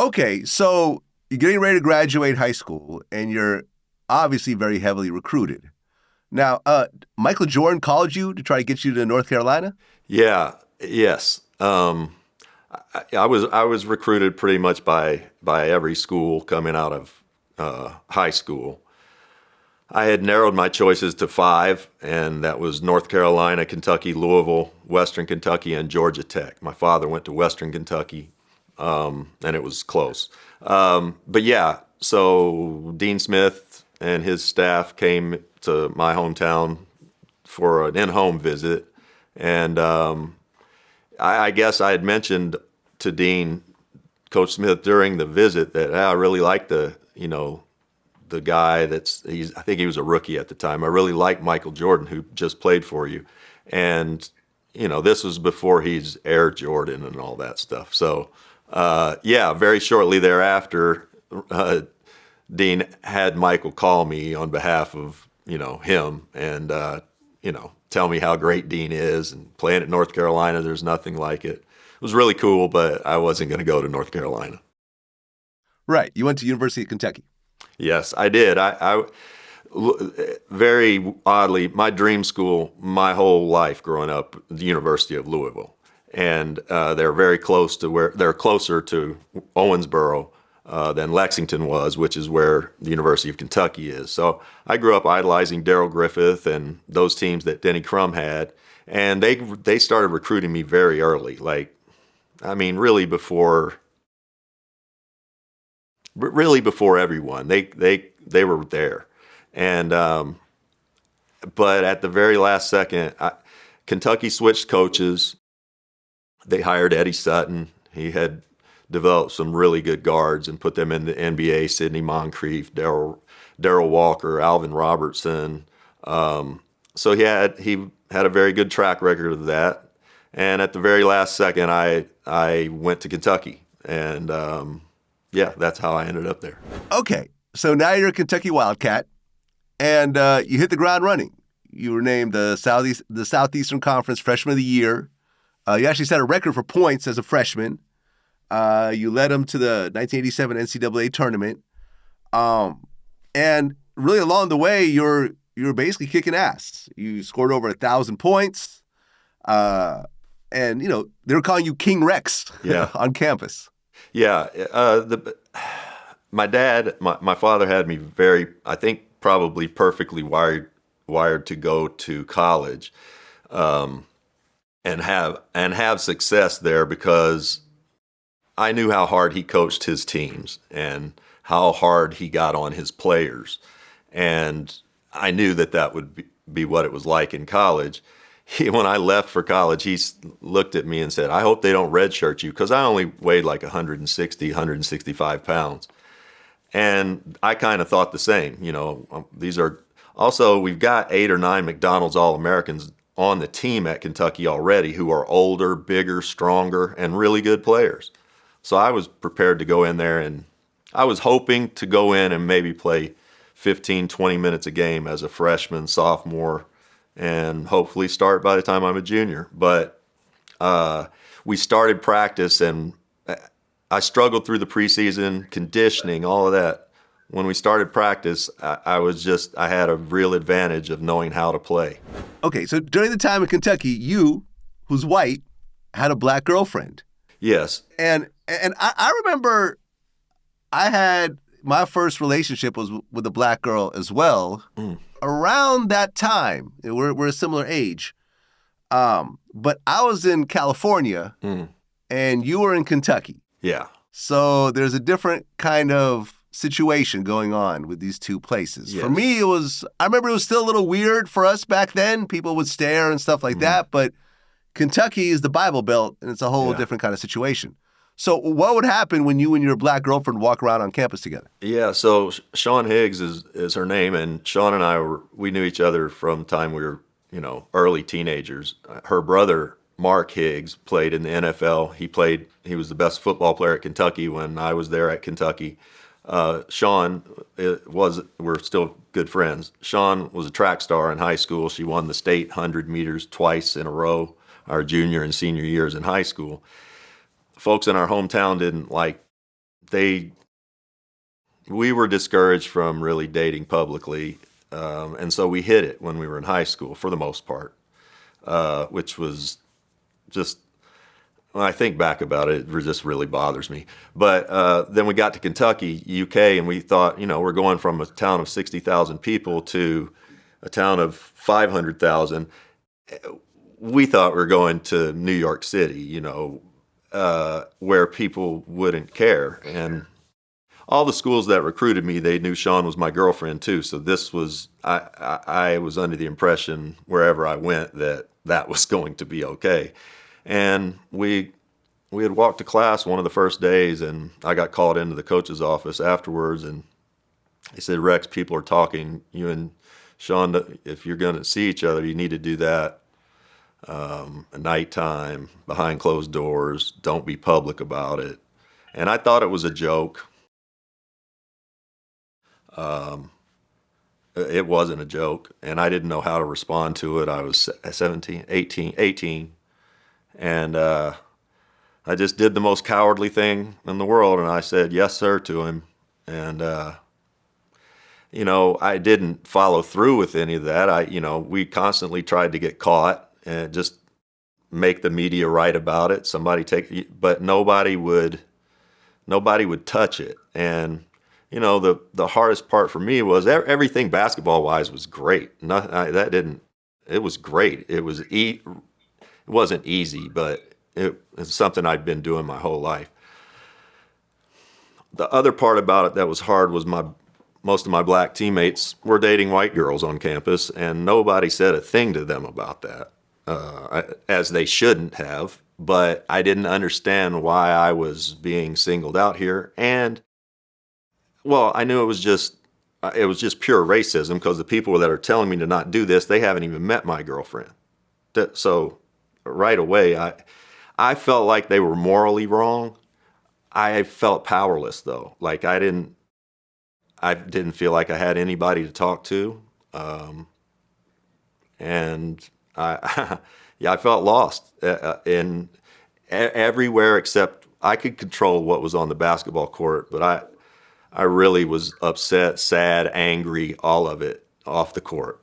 Okay, so you're getting ready to graduate high school, and you're obviously very heavily recruited. Now, Michael Jordan called you to try to get you to North Carolina? Yeah, yes. I was recruited pretty much by every school coming out of high school. I had narrowed my choices to five, and that was North Carolina, Kentucky, Louisville, Western Kentucky, and Georgia Tech. My father went to Western Kentucky, and it was close. But yeah, so Dean Smith and his staff came to my hometown for an in-home visit, and I guess I had mentioned to Dean, Coach Smith, during the visit that I really like the guy I think he was a rookie at the time. I really like Michael Jordan, who just played for you. And, this was before he's Air Jordan and all that stuff. So, yeah, very shortly thereafter, Dean had Michael call me on behalf of, him and, tell me how great Dean is, and playing at North Carolina, there's nothing like it. It was really cool, but I wasn't going to go to North Carolina. Right. You went to University of Kentucky. Yes, I did. I very oddly, my dream school, my whole life growing up, the University of Louisville, and they're very close to they're closer to Owensboro than Lexington was, which is where the University of Kentucky is. So I grew up idolizing Darrell Griffith and those teams that Denny Crum had, and they started recruiting me very early. Really before everyone. They were there. And but at the very last second, Kentucky switched coaches. They hired Eddie Sutton. He had developed some really good guards and put them in the NBA: Sidney Moncrief, Darrell Walker, Alvin Robertson. So he had a very good track record of that. And at the very last second, I went to Kentucky, and yeah, that's how I ended up there. Okay, so now you're a Kentucky Wildcat, and you hit the ground running. You were named the Southeastern Conference Freshman of the Year. You actually set a record for points as a freshman. You led them to the 1987 NCAA tournament, and really along the way, you're basically kicking ass. You scored over 1,000 points, and they were calling you King Rex on campus. Yeah, my dad, my father had me I think probably perfectly wired to go to college, and have success there, because I knew how hard he coached his teams and how hard he got on his players, and I knew that would be what it was like in college. When I left for college, he looked at me and said, "I hope they don't redshirt you," because I only weighed like 165 pounds. And I kind of thought the same. We've got 8 or 9 McDonald's All-Americans on the team at Kentucky already who are older, bigger, stronger, and really good players. So I was prepared to go in there, and I was hoping to go in and maybe play 15, 20 minutes a game as a freshman, sophomore, and hopefully start by the time I'm a junior. But we started practice, and I struggled through the preseason, conditioning, all of that. When we started practice, I had a real advantage of knowing how to play. Okay, so during the time in Kentucky, you, who's white, had a black girlfriend. Yes. And I remember I had my first relationship was with a black girl as well. Around that time. We're a similar age. But I was in California, and you were in Kentucky. Yeah. So there's a different kind of situation going on with these two places. Yes. For me, I remember it was still a little weird for us back then. People would stare and stuff like that. But Kentucky is the Bible Belt, and it's a whole different kind of situation. So what would happen when you and your black girlfriend walk around on campus together? Yeah, so Sean Higgs is her name, and Sean and I we knew each other from the time we were, early teenagers. Her brother, Mark Higgs, played in the NFL. He was the best football player at Kentucky when I was there at Kentucky. Sean we're still good friends. Sean was a track star in high school. She won the state 100 meters twice in a row, our junior and senior years in high school. Folks in our hometown didn't like we were discouraged from really dating publicly, and so we hid it when we were in high school for the most part, which was just, when I think back about it, it just really bothers me. But then we got to Kentucky, UK, and we thought, we're going from a town of 60,000 people to a town of 500,000. We thought we were going to New York City, where people wouldn't care. And all the schools that recruited me, they knew Sean was my girlfriend too. So this was, I was under the impression wherever I went that was going to be okay. And we had walked to class one of the first days, and I got called into the coach's office afterwards, and he said, "Rex, people are talking. You and Sean, if you're going to see each other, you need to do that at nighttime, behind closed doors. Don't be public about it." And I thought it was a joke. It wasn't a joke, and I didn't know how to respond to it. I was 18, and I just did the most cowardly thing in the world, and I said yes, sir, to him. And I didn't follow through with any of that. We constantly tried to get caught and just make the media write about it. But nobody would touch it. And the hardest part for me was everything basketball wise was great. It was great. It wasn't easy, but it's something I'd been doing my whole life. The other part about it that was hard was most of my black teammates were dating white girls on campus, and nobody said a thing to them about that, as they shouldn't have. But I didn't understand why I was being singled out here. And, well, I knew it was just pure racism, because the people that are telling me to not do this, they haven't even met my girlfriend. So right away, I felt like they were morally wrong. I felt powerless, though. Like I didn't feel like I had anybody to talk to, and I felt lost in everywhere except I could control what was on the basketball court, but I really was upset, sad, angry, all of it off the court.